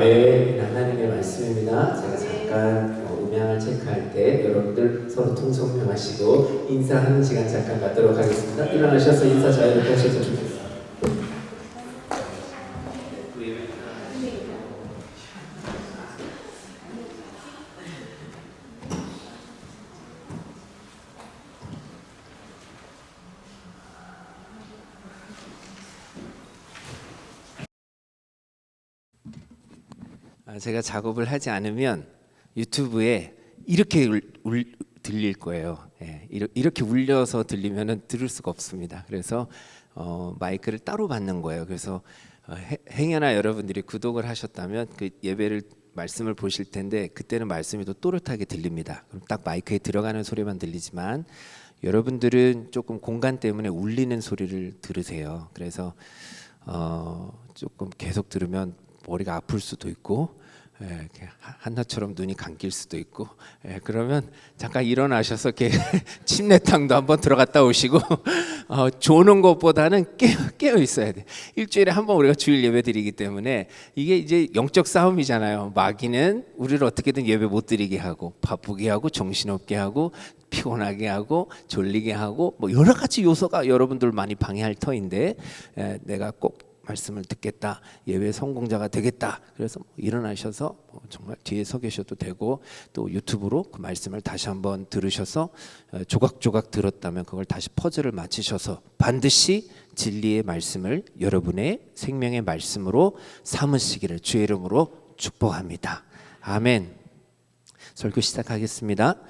아멘. 하나님의 말씀입니다. 제가 잠깐 음향을 체크할 때 여러분들 서로 통성명하시고 인사하는 시간 잠깐 갖도록 하겠습니다. 일어나셔서 인사 자유롭게 하셔도 좋겠습니다. 제가 작업을 하지 않으면 유튜브에 이렇게 들릴 거예요. 이렇게 울려서 들리면은 들을 수가 없습니다. 그래서 마이크를 따로 받는 거예요. 그래서 행여나 여러분들이 구독을 하셨다면 그 예배를 말씀을 보실 텐데 그때는 말씀이 더 또렷하게 들립니다. 그럼 딱 마이크에 들어가는 소리만 들리지만 여러분들은 조금 공간 때문에 울리는 소리를 들으세요. 그래서 조금 계속 들으면 머리가 아플 수도 있고 한나처럼 눈이 감길 수도 있고 그러면 잠깐 일어나셔서 이렇게 침례탕도 한번 들어갔다 오시고 조는 것보다는 깨어 있어야 돼. 일주일에 한 번 우리가 주일 예배 드리기 때문에 이게 이제 영적 싸움이잖아요. 마귀는 우리를 어떻게든 예배 못 드리게 하고 바쁘게 하고 정신없게 하고 피곤하게 하고 졸리게 하고 뭐 여러 가지 요소가 여러분들 많이 방해할 터인데 내가 꼭 말씀을 듣겠다, 예배 성공자가 되겠다. 그래서 일어나셔서 정말 뒤에 서 계셔도 되고 또 유튜브로 그 말씀을 다시 한번 들으셔서 조각조각 들었다면 그걸 다시 퍼즐을 맞추셔서 반드시 진리의 말씀을 여러분의 생명의 말씀으로 삼으시기를 주의 이름으로 축복합니다. 아멘. 설교 시작하겠습니다.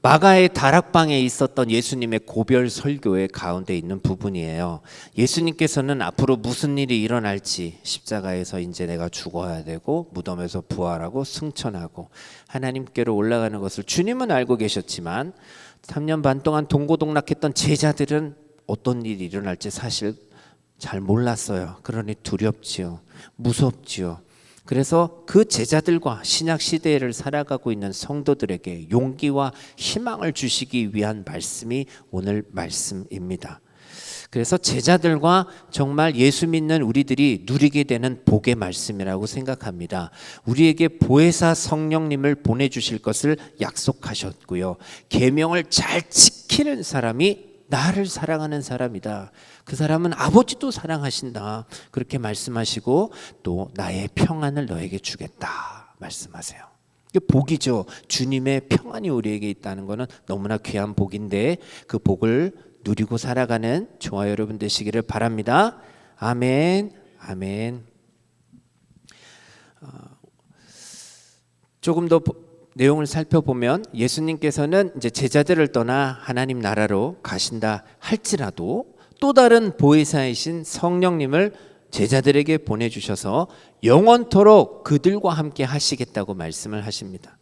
마가의 다락방에 있었던 예수님의 고별 설교의 가운데 있는 부분이에요. 예수님께서는 앞으로 무슨 일이 일어날지, 십자가에서 이제 내가 죽어야 되고 무덤에서 부활하고 승천하고 하나님께로 올라가는 것을 주님은 알고 계셨지만 3년 반 동안 동고동락했던 제자들은 어떤 일이 일어날지 사실 잘 몰랐어요. 그러니 두렵지요, 무섭지요. 그래서 그 제자들과 신약 시대를 살아가고 있는 성도들에게 용기와 희망을 주시기 위한 말씀이 오늘 말씀입니다. 그래서 제자들과 정말 예수 믿는 우리들이 누리게 되는 복의 말씀이라고 생각합니다. 우리에게 보혜사 성령님을 보내주실 것을 약속하셨고요. 계명을 잘 지키는 사람이 나를 사랑하는 사람이다. 그 사람은 아버지도 사랑하신다. 그렇게 말씀하시고 또 나의 평안을 너에게 주겠다 말씀하세요. 이게 복이죠. 주님의 평안이 우리에게 있다는 것은 너무나 귀한 복인데 그 복을 누리고 살아가는 저와 여러분 되시기를 바랍니다. 아멘. 아멘. 조금 더 내용을 살펴보면 예수님께서는 이제 제자들을 떠나 하나님 나라로 가신다 할지라도 또 다른 보혜사이신 성령님을 제자들에게 보내주셔서 영원토록 그들과 함께 하시겠다고 말씀을 하십니다.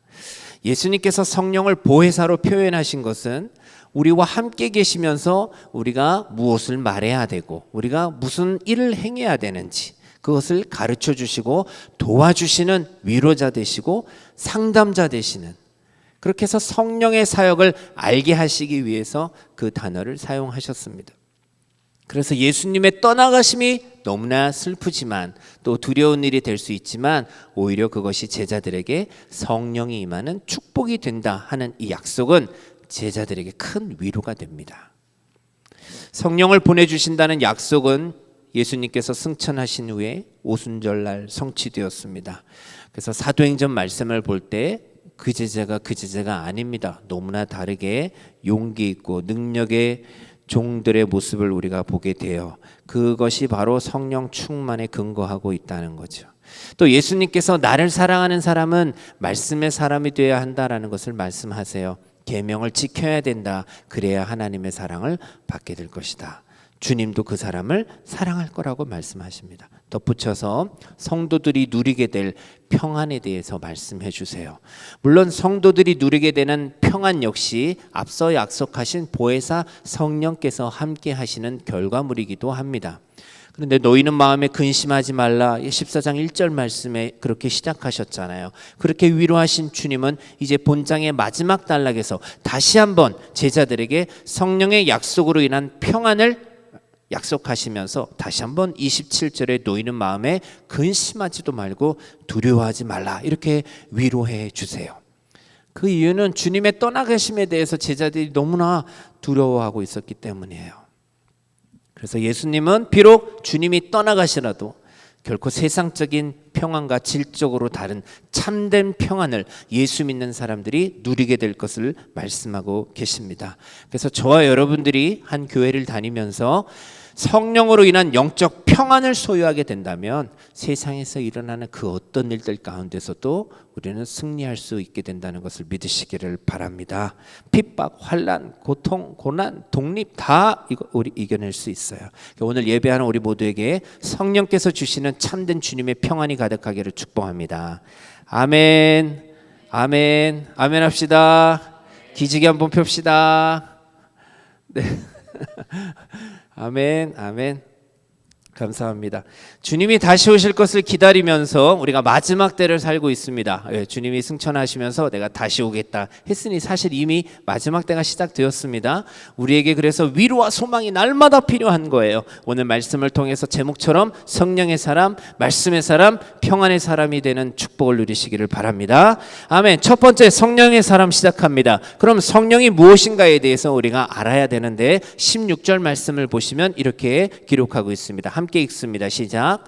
예수님께서 성령을 보혜사로 표현하신 것은 우리와 함께 계시면서 우리가 무엇을 말해야 되고 우리가 무슨 일을 행해야 되는지 그것을 가르쳐 주시고 도와주시는 위로자 되시고 상담자 되시는, 그렇게 해서 성령의 사역을 알게 하시기 위해서 그 단어를 사용하셨습니다. 그래서 예수님의 떠나가심이 너무나 슬프지만 또 두려운 일이 될 수 있지만 오히려 그것이 제자들에게 성령이 임하는 축복이 된다 하는 이 약속은 제자들에게 큰 위로가 됩니다. 성령을 보내주신다는 약속은 예수님께서 승천하신 후에 오순절날 성취되었습니다. 그래서 사도행전 말씀을 볼 때 그 제자가 아닙니다. 너무나 다르게 용기 있고 능력의 종들의 모습을 우리가 보게 돼요. 그것이 바로 성령 충만에 근거하고 있다는 거죠. 또 예수님께서 나를 사랑하는 사람은 말씀의 사람이 되어야 한다라는 것을 말씀하세요. 계명을 지켜야 된다. 그래야 하나님의 사랑을 받게 될 것이다. 주님도 그 사람을 사랑할 거라고 말씀하십니다. 덧붙여서 성도들이 누리게 될 평안에 대해서 말씀해 주세요. 물론 성도들이 누리게 되는 평안 역시 앞서 약속하신 보혜사 성령께서 함께 하시는 결과물이기도 합니다. 그런데 너희는 마음에 근심하지 말라. 14장 1절 말씀에 그렇게 시작하셨잖아요. 그렇게 위로하신 주님은 이제 본장의 마지막 단락에서 다시 한번 제자들에게 성령의 약속으로 인한 평안을 약속하시면서 다시 한번 27절에 놓이는 마음에 근심하지도 말고 두려워하지 말라 이렇게 위로해 주세요. 그 이유는 주님의 떠나가심에 대해서 제자들이 너무나 두려워하고 있었기 때문이에요. 그래서 예수님은 비록 주님이 떠나가시라도 결코 세상적인 평안과 질적으로 다른 참된 평안을 예수 믿는 사람들이 누리게 될 것을 말씀하고 계십니다. 그래서 저와 여러분들이 한 교회를 다니면서 성령으로 인한 영적 평안을 소유하게 된다면 세상에서 일어나는 그 어떤 일들 가운데서도 우리는 승리할 수 있게 된다는 것을 믿으시기를 바랍니다. 핍박, 환난, 고통, 고난, 독립 다 우리 이겨낼 수 있어요. 오늘 예배하는 우리 모두에게 성령께서 주시는 참된 주님의 평안이 가득하기를 축복합니다. 아멘, 아멘, 아멘 합시다. 기지개 한번 펴봅시다. 네. 아멘, 아멘. 감사합니다. 주님이 다시 오실 것을 기다리면서 우리가 마지막 때를 살고 있습니다. 주님이 승천하시면서 내가 다시 오겠다 했으니 사실 이미 마지막 때가 시작되었습니다. 우리에게 그래서 위로와 소망이 날마다 필요한 거예요. 오늘 말씀을 통해서 제목처럼 성령의 사람, 말씀의 사람, 평안의 사람이 되는 축복을 누리시기를 바랍니다. 아멘. 첫 번째 성령의 사람 시작합니다. 그럼 성령이 무엇인가에 대해서 우리가 알아야 되는데 16절 말씀을 보시면 이렇게 기록하고 있습니다. 함께 읽습니다. 시작.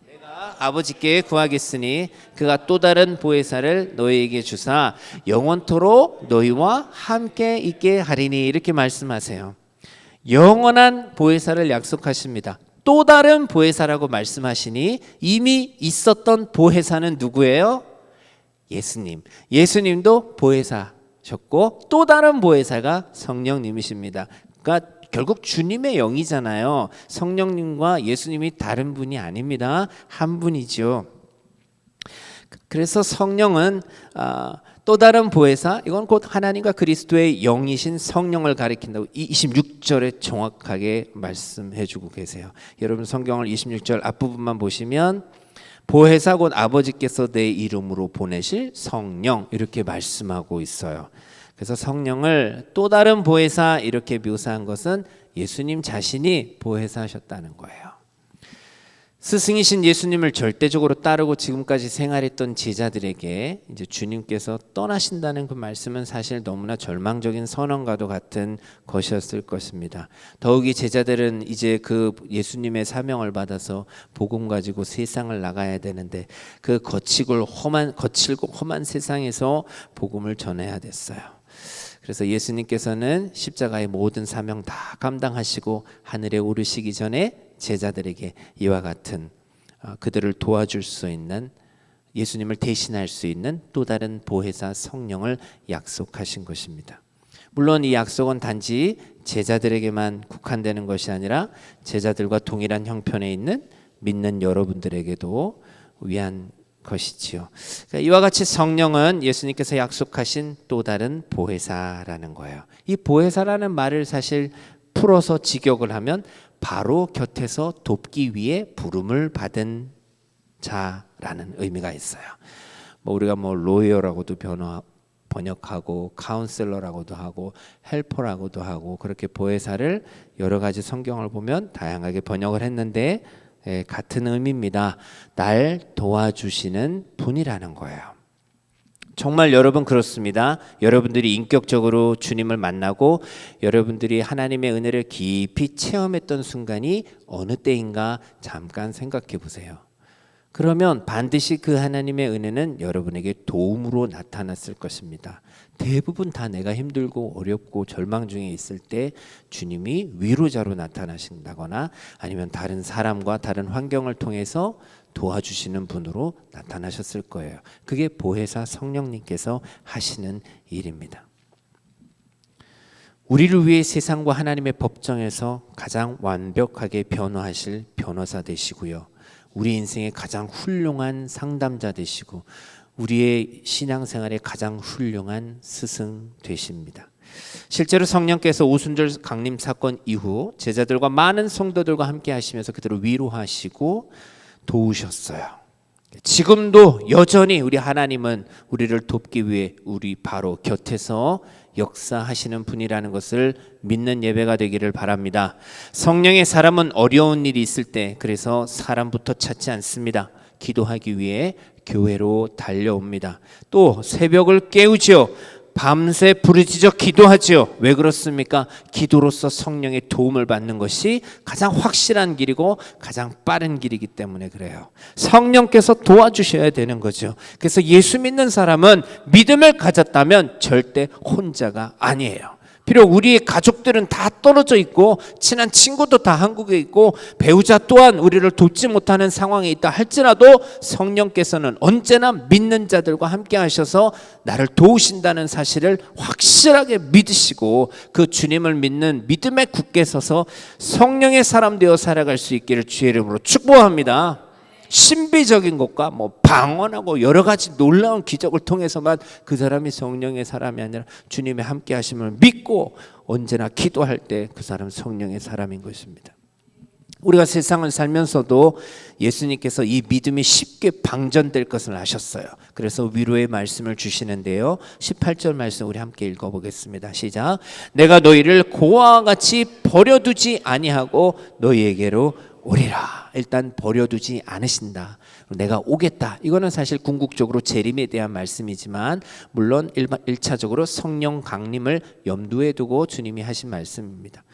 내가 아버지께 구하겠으니 그가 또 다른 보혜사를 너희에게 주사 영원토록 너희와 함께 있게 하리니 이렇게 말씀하세요. 영원한 보혜사를 약속하십니다. 또 다른 보혜사라고 말씀하시니 이미 있었던 보혜사는 누구예요? 예수님. 예수님도 보혜사셨고 또 다른 보혜사가 성령님이십니다. 그러니까 결국 주님의 영이잖아요. 성령님과 예수님이 다른 분이 아닙니다. 한 분이죠. 그래서 성령은 또 다른 보혜사, 이건 곧 하나님과 그리스도의 영이신 성령을 가리킨다고 26절에 정확하게 말씀해주고 계세요. 여러분 성경을 26절 앞부분만 보시면 보혜사 곧 아버지께서 내 이름으로 보내실 성령 이렇게 말씀하고 있어요. 그래서 성령을 또 다른 보혜사 이렇게 묘사한 것은 예수님 자신이 보혜사하셨다는 거예요. 스승이신 예수님을 절대적으로 따르고 지금까지 생활했던 제자들에게 이제 주님께서 떠나신다는 그 말씀은 사실 너무나 절망적인 선언과도 같은 것이었을 것입니다. 더욱이 제자들은 이제 그 예수님의 사명을 받아서 복음 가지고 세상을 나가야 되는데 그 거칠고 험한 세상에서 복음을 전해야 됐어요. 그래서 예수님께서는 십자가의 모든 사명 다 감당하시고 하늘에 오르시기 전에 제자들에게 이와 같은 그들을 도와줄 수 있는 예수님을 대신할 수 있는 또 다른 보혜사 성령을 약속하신 것입니다. 물론 이 약속은 단지 제자들에게만 국한되는 것이 아니라 제자들과 동일한 형편에 있는 믿는 여러분들에게도 위한 것이지요. 그러니까 이와 같이 성령은 예수님께서 약속하신 또 다른 보혜사라는 거예요. 이 보혜사라는 말을 사실 풀어서 직역을 하면 바로 곁에서 돕기 위해 부름을 받은 자라는 의미가 있어요. 우리가 로이어라고도 번역하고 카운셀러라고도 하고 헬퍼라고도 하고 그렇게 보혜사를 여러 가지 성경을 보면 다양하게 번역을 했는데 같은 의미입니다. 날 도와주시는 분이라는 거예요. 정말 여러분 그렇습니다. 여러분들이 인격적으로 주님을 만나고 여러분들이 하나님의 은혜를 깊이 체험했던 순간이 어느 때인가 잠깐 생각해 보세요. 그러면 반드시 그 하나님의 은혜는 여러분에게 도움으로 나타났을 것입니다. 대부분 다 내가 힘들고 어렵고 절망 중에 있을 때 주님이 위로자로 나타나신다거나 아니면 다른 사람과 다른 환경을 통해서 도와주시는 분으로 나타나셨을 거예요. 그게 보혜사 성령님께서 하시는 일입니다. 우리를 위해 세상과 하나님의 법정에서 가장 완벽하게 변호하실 변호사 되시고요. 우리 인생의 가장 훌륭한 상담자 되시고 우리의 신앙생활의 가장 훌륭한 스승 되십니다. 실제로 성령께서 오순절 강림 사건 이후 제자들과 많은 성도들과 함께 하시면서 그들을 위로하시고 도우셨어요. 지금도 여전히 우리 하나님은 우리를 돕기 위해 우리 바로 곁에서 역사하시는 분이라는 것을 믿는 예배가 되기를 바랍니다. 성령의 사람은 어려운 일이 있을 때 그래서 사람부터 찾지 않습니다. 기도하기 위해 교회로 달려옵니다. 또 새벽을 깨우지요. 밤새 부르짖어 기도하지요. 왜 그렇습니까? 기도로서 성령의 도움을 받는 것이 가장 확실한 길이고 가장 빠른 길이기 때문에 그래요. 성령께서 도와주셔야 되는 거죠. 그래서 예수 믿는 사람은 믿음을 가졌다면 절대 혼자가 아니에요. 비록 우리의 가족들은 다 떨어져 있고 친한 친구도 다 한국에 있고 배우자 또한 우리를 돕지 못하는 상황에 있다 할지라도 성령께서는 언제나 믿는 자들과 함께 하셔서 나를 도우신다는 사실을 확실하게 믿으시고 그 주님을 믿는 믿음에 굳게 서서 성령의 사람 되어 살아갈 수 있기를 주의 이름으로 축복합니다. 신비적인 것과 방언하고 여러 가지 놀라운 기적을 통해서만 그 사람이 성령의 사람이 아니라 주님의 함께 하심을 믿고 언제나 기도할 때 그 사람 성령의 사람인 것입니다. 우리가 세상을 살면서도 예수님께서 이 믿음이 쉽게 방전될 것을 아셨어요. 그래서 위로의 말씀을 주시는데요. 18절 말씀 우리 함께 읽어보겠습니다. 시작. 내가 너희를 고아와 같이 버려두지 아니하고 너희에게로 오리라. 일단 버려두지 않으신다. 내가 오겠다. 이거는 사실 궁극적으로 재림에 대한 말씀이지만 물론 1차적으로 성령 강림을 염두에 두고 주님이 하신 말씀입니다.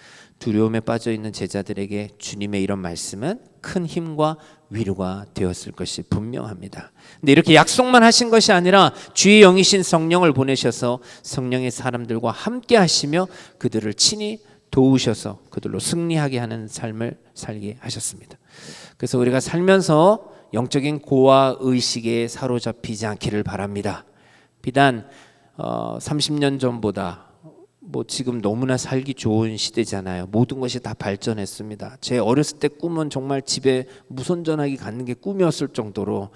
두려움에 빠져 있는 제자들에게 주님의 이런 말씀은 큰 힘과 위로가 되었을 것이 분명합니다. 근데 이렇게 약속만 하신 것이 아니라 주의 영이신 성령을 보내셔서 성령의 사람들과 함께 하시며 그들을 친히 도우셔서 그들로 승리하게 하는 삶을 살게 하셨습니다. 그래서 우리가 살면서 영적인 고아 의식에 사로잡히지 않기를 바랍니다. 비단 30년 전보다 지금 너무나 살기 좋은 시대잖아요. 모든 것이 다 발전했습니다. 제 어렸을 때 꿈은 정말 집에 무선 전화기 갖는 게 꿈이었을 정도로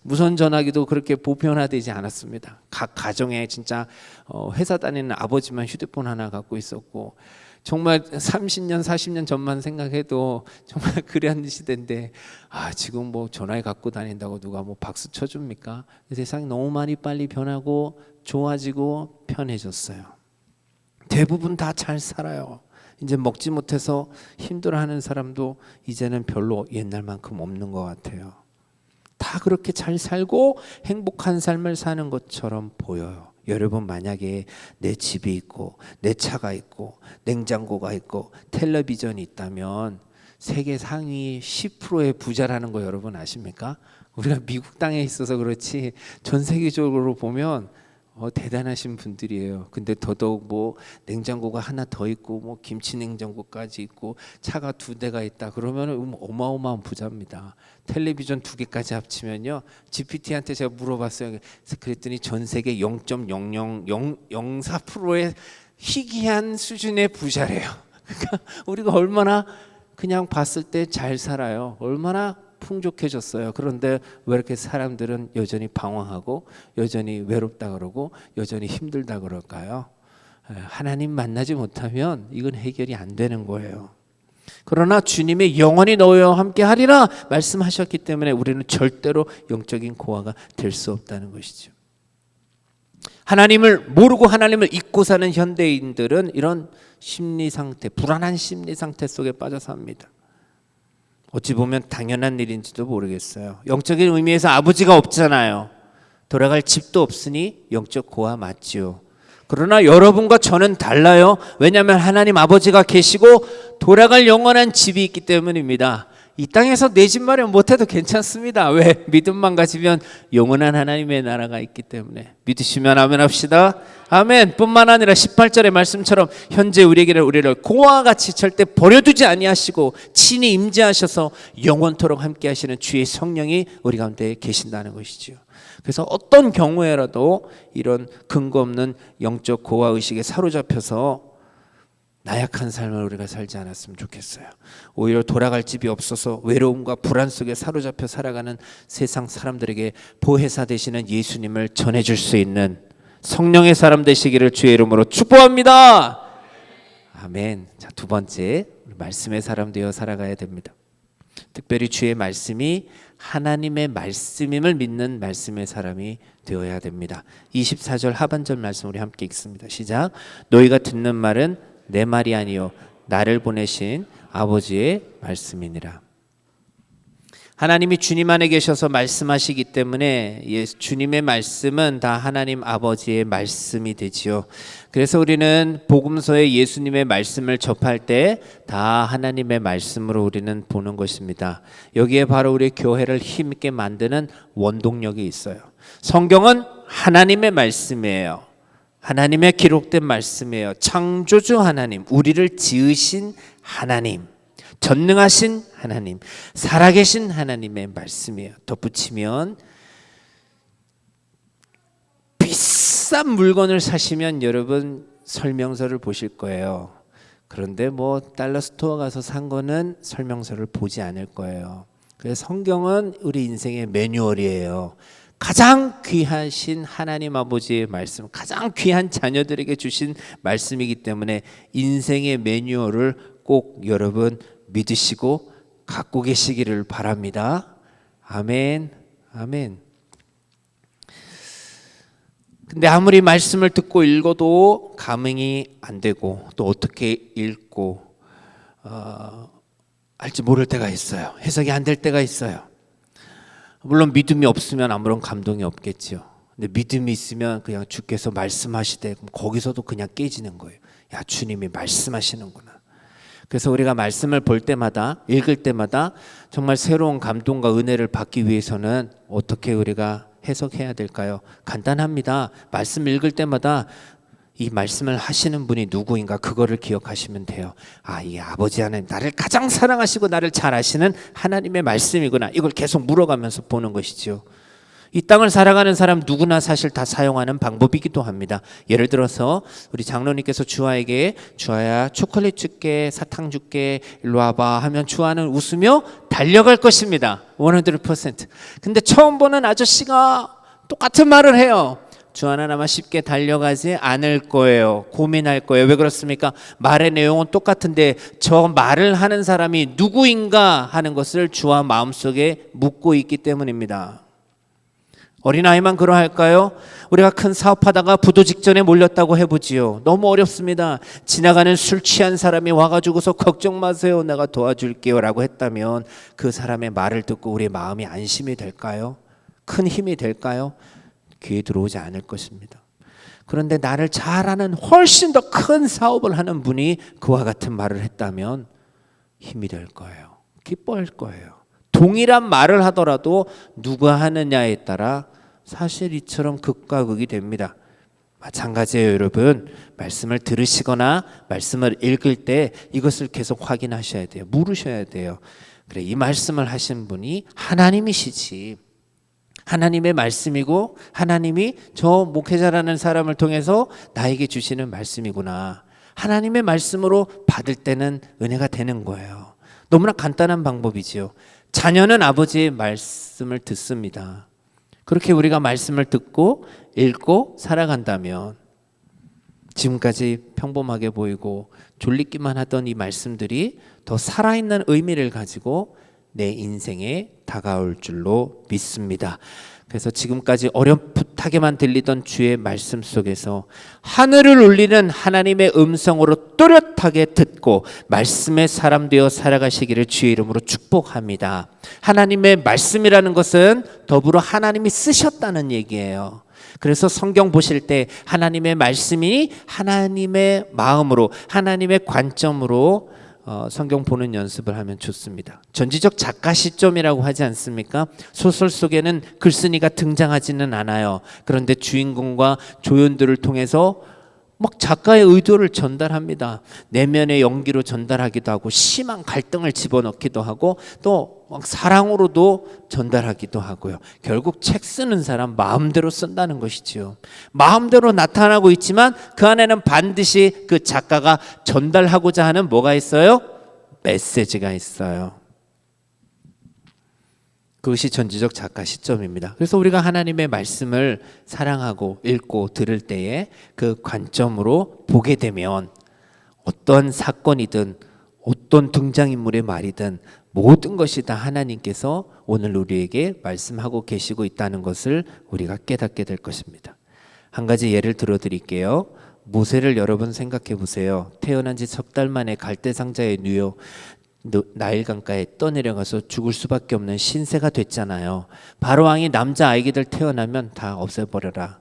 무선 전화기도 그렇게 보편화되지 않았습니다. 각 가정에 진짜 회사 다니는 아버지만 휴대폰 하나 갖고 있었고 정말 30년 40년 전만 생각해도 정말 그런 시대인데 지금 전화기 갖고 다닌다고 누가 박수 쳐줍니까? 세상이 너무 많이 빨리 변하고 좋아지고 편해졌어요. 대부분 다 잘 살아요. 이제 먹지 못해서 힘들어하는 사람도 이제는 별로 옛날만큼 없는 것 같아요. 다 그렇게 잘 살고 행복한 삶을 사는 것처럼 보여요. 여러분 만약에 내 집이 있고 내 차가 있고 냉장고가 있고 텔레비전이 있다면 세계 상위 10%의 부자라는 거 여러분 아십니까? 우리가 미국 땅에 있어서 그렇지 전 세계적으로 보면 대단하신 분들이에요. 근데 더더욱 냉장고가 하나 더 있고 김치 냉장고까지 있고 차가 2대가 있다 그러면 어마어마한 부자입니다. 텔레비전 2개까지 합치면요. GPT한테 제가 물어봤어요. 그랬더니 전 세계 0.00004%의 희귀한 수준의 부자래요. 그러니까 우리가 얼마나 그냥 봤을 때 잘 살아요. 얼마나 풍족해졌어요. 그런데 왜 이렇게 사람들은 여전히 방황하고 여전히 외롭다 그러고 여전히 힘들다 그럴까요? 하나님 만나지 못하면 이건 해결이 안 되는 거예요. 그러나 주님의 영원히 너희와 함께 하리라 말씀하셨기 때문에 우리는 절대로 영적인 고아가 될 수 없다는 것이죠. 하나님을 모르고 하나님을 잊고 사는 현대인들은 이런 심리 상태, 불안한 심리 상태 속에 빠져 삽니다. 어찌 보면 당연한 일인지도 모르겠어요. 영적인 의미에서 아버지가 없잖아요. 돌아갈 집도 없으니 영적 고아 맞지요. 그러나 여러분과 저는 달라요. 왜냐하면 하나님 아버지가 계시고 돌아갈 영원한 집이 있기 때문입니다. 이 땅에서 내 집 마련 못해도 괜찮습니다. 왜? 믿음만 가지면 영원한 하나님의 나라가 있기 때문에. 믿으시면 아멘 합시다. 아멘. 뿐만 아니라 18절의 말씀처럼 현재 우리를 고아와 같이 절대 버려두지 아니하시고 친히 임재하셔서 영원토록 함께 하시는 주의 성령이 우리 가운데 계신다는 것이죠. 그래서 어떤 경우에라도 이런 근거 없는 영적 고아 의식에 사로잡혀서 나약한 삶을 우리가 살지 않았으면 좋겠어요. 오히려 돌아갈 집이 없어서 외로움과 불안 속에 사로잡혀 살아가는 세상 사람들에게 보혜사 되시는 예수님을 전해줄 수 있는 성령의 사람 되시기를 주의 이름으로 축복합니다. 아멘. 자, 두 번째, 말씀의 사람 되어 살아가야 됩니다. 특별히 주의 말씀이 하나님의 말씀임을 믿는 말씀의 사람이 되어야 됩니다. 24절 하반절 말씀 우리 함께 읽습니다. 시작. 너희가 듣는 말은 내 말이 아니요 나를 보내신 아버지의 말씀이니라. 하나님이 주님 안에 계셔서 말씀하시기 때문에 주님의 말씀은 다 하나님 아버지의 말씀이 되지요. 그래서 우리는 복음서에 예수님의 말씀을 접할 때 다 하나님의 말씀으로 우리는 보는 것입니다. 여기에 바로 우리 교회를 힘있게 만드는 원동력이 있어요. 성경은 하나님의 말씀이에요. 하나님의 기록된 말씀이에요. 창조주 하나님, 우리를 지으신 하나님, 전능하신 하나님, 살아계신 하나님의 말씀이에요. 덧붙이면 비싼 물건을 사시면 여러분 설명서를 보실 거예요. 그런데 뭐 달러 스토어 가서 산 거는 설명서를 보지 않을 거예요. 그래서 성경은 우리 인생의 매뉴얼이에요. 가장 귀하신 하나님 아버지의 말씀, 가장 귀한 자녀들에게 주신 말씀이기 때문에 인생의 매뉴얼을 꼭 여러분 믿으시고 갖고 계시기를 바랍니다. 아멘, 아멘. 근데 아무리 말씀을 듣고 읽어도 감흥이 안 되고 또 어떻게 읽고 알지 모를 때가 있어요. 해석이 안 될 때가 있어요. 물론 믿음이 없으면 아무런 감동이 없겠지요. 근데 믿음이 있으면 그냥 주께서 말씀하시되 거기서도 그냥 깨지는 거예요. 야, 주님이 말씀하시는구나. 그래서 우리가 말씀을 볼 때마다 읽을 때마다 정말 새로운 감동과 은혜를 받기 위해서는 어떻게 우리가 해석해야 될까요? 간단합니다. 말씀 읽을 때마다 이 말씀을 하시는 분이 누구인가 그거를 기억하시면 돼요. 아, 이 아버지 하나님, 나를 가장 사랑하시고 나를 잘 아시는 하나님의 말씀이구나. 이걸 계속 물어가면서 보는 것이죠. 이 땅을 살아가는 사람 누구나 사실 다 사용하는 방법이기도 합니다. 예를 들어서 우리 장로님께서 주아에게 주아야 초콜릿 줄게, 사탕 줄게, 일로 와봐 하면 주아는 웃으며 달려갈 것입니다. 100%. 근데 처음 보는 아저씨가 똑같은 말을 해요. 주아는 아마 쉽게 달려가지 않을 거예요. 고민할 거예요. 왜 그렇습니까? 말의 내용은 똑같은데 저 말을 하는 사람이 누구인가 하는 것을 주아 마음속에 묻고 있기 때문입니다. 어린아이만 그러할까요? 우리가 큰 사업하다가 부도 직전에 몰렸다고 해보지요. 너무 어렵습니다. 지나가는 술 취한 사람이 와가지고서 걱정 마세요, 내가 도와줄게요 라고 했다면 그 사람의 말을 듣고 우리의 마음이 안심이 될까요? 큰 힘이 될까요? 귀에 들어오지 않을 것입니다. 그런데 나를 잘 아는 훨씬 더 큰 사업을 하는 분이 그와 같은 말을 했다면 힘이 될 거예요. 기뻐할 거예요. 동일한 말을 하더라도 누가 하느냐에 따라 사실 이처럼 극과 극이 됩니다. 마찬가지예요, 여러분. 말씀을 들으시거나 말씀을 읽을 때 이것을 계속 확인하셔야 돼요. 물으셔야 돼요. 그래, 이 말씀을 하신 분이 하나님이시지. 하나님의 말씀이고 하나님이 저 목회자라는 사람을 통해서 나에게 주시는 말씀이구나. 하나님의 말씀으로 받을 때는 은혜가 되는 거예요. 너무나 간단한 방법이지요. 자녀는 아버지의 말씀을 듣습니다. 그렇게 우리가 말씀을 듣고 읽고 살아간다면 지금까지 평범하게 보이고 졸리기만 하던 이 말씀들이 더 살아있는 의미를 가지고 내 인생에 다가올 줄로 믿습니다. 그래서 지금까지 어렴풋하게만 들리던 주의 말씀 속에서 하늘을 울리는 하나님의 음성으로 또렷하게 듣고 말씀의 사람 되어 살아가시기를 주의 이름으로 축복합니다. 하나님의 말씀이라는 것은 더불어 하나님이 쓰셨다는 얘기예요. 그래서 성경 보실 때 하나님의 말씀이 하나님의 마음으로 하나님의 관점으로 성경 보는 연습을 하면 좋습니다. 전지적 작가 시점이라고 하지 않습니까? 소설 속에는 글쓴이가 등장하지는 않아요. 그런데 주인공과 조연들을 통해서 막 작가의 의도를 전달합니다. 내면의 연기로 전달하기도 하고 심한 갈등을 집어넣기도 하고 또 막 사랑으로도 전달하기도 하고요. 결국 책 쓰는 사람 마음대로 쓴다는 것이지요. 마음대로 나타나고 있지만 그 안에는 반드시 그 작가가 전달하고자 하는 뭐가 있어요? 메시지가 있어요. 그것이 전지적 작가 시점입니다. 그래서 우리가 하나님의 말씀을 사랑하고 읽고 들을 때에 그 관점으로 보게 되면 어떤 사건이든 어떤 등장인물의 말이든 모든 것이 다 하나님께서 오늘 우리에게 말씀하고 계시고 있다는 것을 우리가 깨닫게 될 것입니다. 한 가지 예를 들어 드릴게요. 모세를 여러분 생각해 보세요. 태어난 지 석 달 만에 갈대상자에 누워 나일강가에 떠내려가서 죽을 수밖에 없는 신세가 됐잖아요. 바로 왕이 남자 아기들 태어나면 다 없애버려라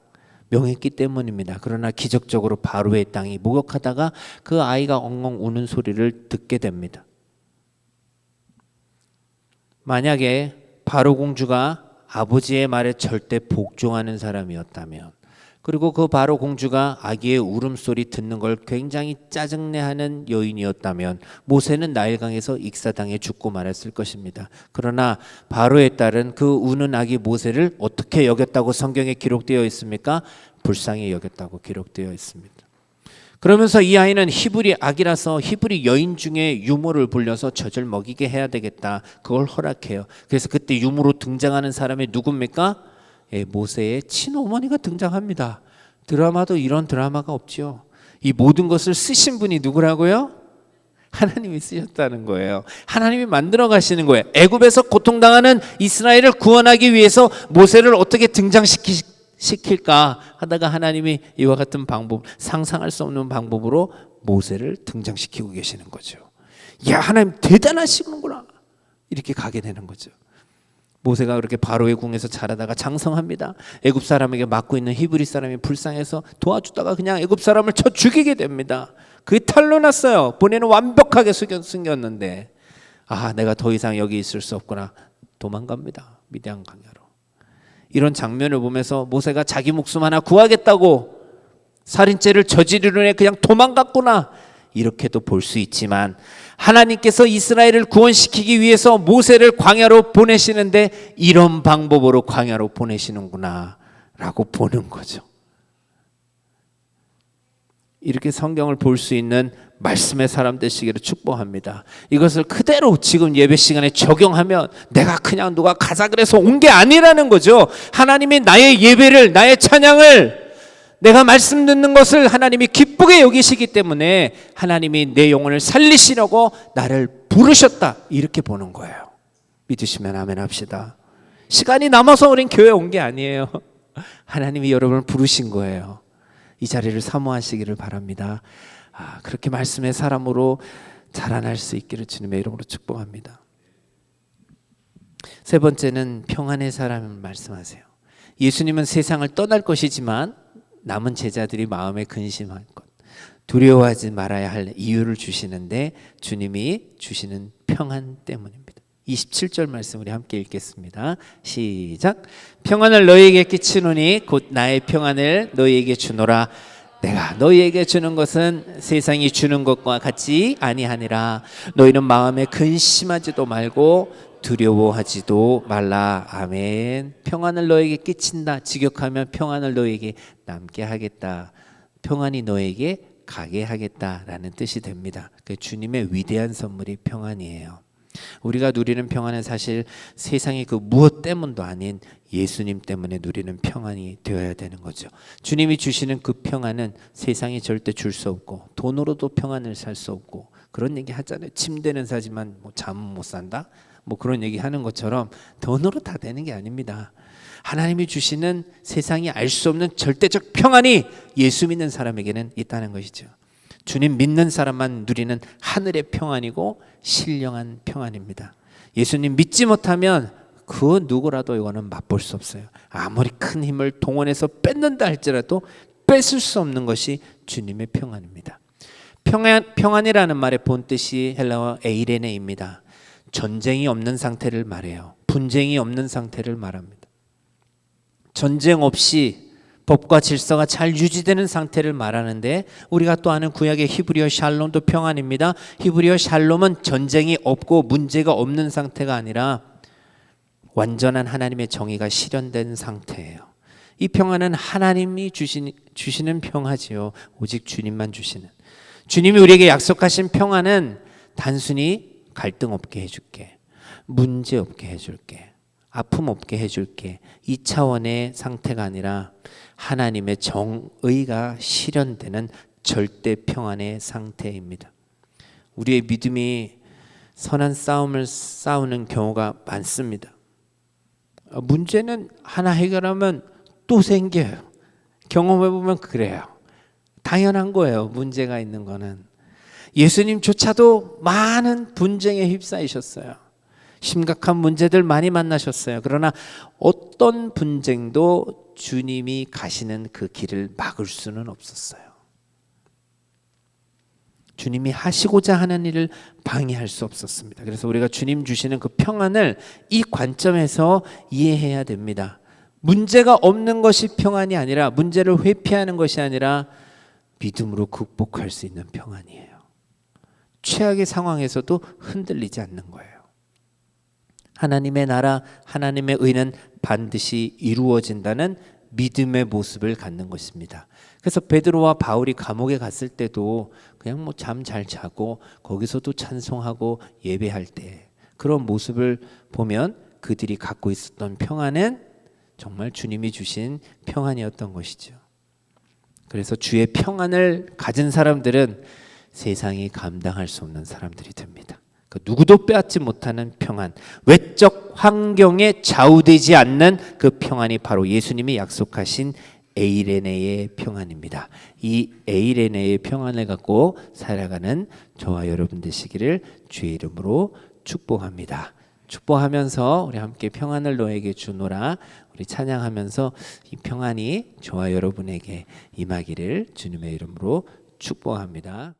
명했기 때문입니다. 그러나 기적적으로 바로의 땅이 목욕하다가 그 아이가 엉엉 우는 소리를 듣게 됩니다. 만약에 바로 공주가 아버지의 말에 절대 복종하는 사람이었다면, 그리고 그 바로 공주가 아기의 울음소리 듣는 걸 굉장히 짜증내하는 여인이었다면 모세는 나일강에서 익사당해 죽고 말았을 것입니다. 그러나 바로의 딸은 그 우는 아기 모세를 어떻게 여겼다고 성경에 기록되어 있습니까? 불쌍히 여겼다고 기록되어 있습니다. 그러면서 이 아이는 히브리 아기라서 히브리 여인 중에 유모를 불려서 젖을 먹이게 해야 되겠다, 그걸 허락해요. 그래서 그때 유모로 등장하는 사람이 누굽니까? 모세의 친어머니가 등장합니다. 드라마도 이런 드라마가 없죠. 이 모든 것을 쓰신 분이 누구라고요? 하나님이 쓰셨다는 거예요. 하나님이 만들어 가시는 거예요. 애굽에서 고통당하는 이스라엘을 구원하기 위해서 모세를 어떻게 등장시킬까 하다가 하나님이 이와 같은 방법, 상상할 수 없는 방법으로 모세를 등장시키고 계시는 거죠. 야, 하나님 대단하시구나, 이렇게 가게 되는 거죠. 모세가 그렇게 바로의 궁에서 자라다가 장성합니다. 애굽 사람에게 맡고 있는 히브리 사람이 불쌍해서 도와주다가 그냥 애굽 사람을 쳐 죽이게 됩니다. 그게 탄로 났어요. 본인은 완벽하게 숨겼는데, 아, 내가 더 이상 여기 있을 수 없구나, 도망갑니다. 미디안 광야로. 이런 장면을 보면서 모세가 자기 목숨 하나 구하겠다고 살인죄를 저지르는 애 그냥 도망갔구나, 이렇게도 볼 수 있지만 하나님께서 이스라엘을 구원시키기 위해서 모세를 광야로 보내시는데 이런 방법으로 광야로 보내시는구나 라고 보는 거죠. 이렇게 성경을 볼 수 있는 말씀의 사람 되시기를 축복합니다. 이것을 그대로 지금 예배 시간에 적용하면 내가 그냥 누가 가자 그래서 온 게 아니라는 거죠. 하나님이 나의 예배를, 나의 찬양을, 내가 말씀 듣는 것을 하나님이 기쁘게 여기시기 때문에 하나님이 내 영혼을 살리시려고 나를 부르셨다, 이렇게 보는 거예요. 믿으시면 아멘 합시다. 시간이 남아서 우린 교회에 온 게 아니에요. 하나님이 여러분을 부르신 거예요. 이 자리를 사모하시기를 바랍니다. 그렇게 말씀의 사람으로 자라날 수 있기를 주님의 이름으로 축복합니다. 세 번째는 평안의 사람을 말씀하세요. 예수님은 세상을 떠날 것이지만 남은 제자들이 마음에 근심할 것, 두려워하지 말아야 할 이유를 주시는데 주님이 주시는 평안 때문입니다. 27절 말씀 우리 함께 읽겠습니다. 시작. 평안을 너희에게 끼치노니 곧 나의 평안을 너희에게 주노라. 내가 너희에게 주는 것은 세상이 주는 것과 같지 아니하니라. 너희는 마음에 근심하지도 말고 두려워하지도 말라. 아멘. 평안을 너에게 끼친다. 직역하면 평안을 너에게 남게 하겠다, 평안이 너에게 가게 하겠다라는 뜻이 됩니다. 그 주님의 위대한 선물이 평안이에요. 우리가 누리는 평안은 사실 세상의 그 무엇 때문도 아닌 예수님 때문에 누리는 평안이 되어야 되는 거죠. 주님이 주시는 그 평안은 세상이 절대 줄 수 없고 돈으로도 평안을 살 수 없고, 그런 얘기 하잖아요. 침대는 사지만 잠은 못 산다, 그런 얘기 하는 것처럼 돈으로 다 되는 게 아닙니다. 하나님이 주시는 세상이 알 수 없는 절대적 평안이 예수 믿는 사람에게는 있다는 것이죠. 주님 믿는 사람만 누리는 하늘의 평안이고 신령한 평안입니다. 예수님 믿지 못하면 그 누구라도 이거는 맛볼 수 없어요. 아무리 큰 힘을 동원해서 뺏는다 할지라도 뺏을 수 없는 것이 주님의 평안입니다. 평안이라는 말의 본뜻이 헬라어 에이레네입니다. 전쟁이 없는 상태를 말해요. 분쟁이 없는 상태를 말합니다. 전쟁 없이 법과 질서가 잘 유지되는 상태를 말하는데, 우리가 또 아는 구약의 히브리어 샬롬도 평안입니다. 히브리어 샬롬은 전쟁이 없고 문제가 없는 상태가 아니라 완전한 하나님의 정의가 실현된 상태예요. 이 평안은 하나님이 주시는 평화지요. 오직 주님만 주시는. 주님이 우리에게 약속하신 평안은 단순히 갈등 없게 해줄게, 문제 없게 해줄게, 아픔 없게 해줄게, 이 차원의 상태가 아니라 하나님의 정의가 실현되는 절대 평안의 상태입니다. 우리의 믿음이 선한 싸움을 싸우는 경우가 많습니다. 문제는 하나 해결하면 또 생겨요. 경험해보면 그래요. 당연한 거예요. 문제가 있는 거는. 예수님조차도 많은 분쟁에 휩싸이셨어요. 심각한 문제들 많이 만나셨어요. 그러나 어떤 분쟁도 주님이 가시는 그 길을 막을 수는 없었어요. 주님이 하시고자 하는 일을 방해할 수 없었습니다. 그래서 우리가 주님 주시는 그 평안을 이 관점에서 이해해야 됩니다. 문제가 없는 것이 평안이 아니라, 문제를 회피하는 것이 아니라 믿음으로 극복할 수 있는 평안이에요. 최악의 상황에서도 흔들리지 않는 거예요. 하나님의 나라, 하나님의 의는 반드시 이루어진다는 믿음의 모습을 갖는 것입니다. 그래서 베드로와 바울이 감옥에 갔을 때도 그냥 뭐 잠 잘 자고 거기서도 찬송하고 예배할 때 그런 모습을 보면 그들이 갖고 있었던 평안은 정말 주님이 주신 평안이었던 것이죠. 그래서 주의 평안을 가진 사람들은 세상이 감당할 수 없는 사람들이 됩니다. 그 누구도 빼앗지 못하는 평안, 외적 환경에 좌우되지 않는 그 평안이 바로 예수님이 약속하신 에이레네의 평안입니다. 이 에이레네의 평안을 갖고 살아가는 저와 여러분 되시기를 주의 이름으로 축복합니다. 축복하면서 우리 함께 평안을 너에게 주노라 우리 찬양하면서 이 평안이 저와 여러분에게 임하기를 주님의 이름으로 축복합니다.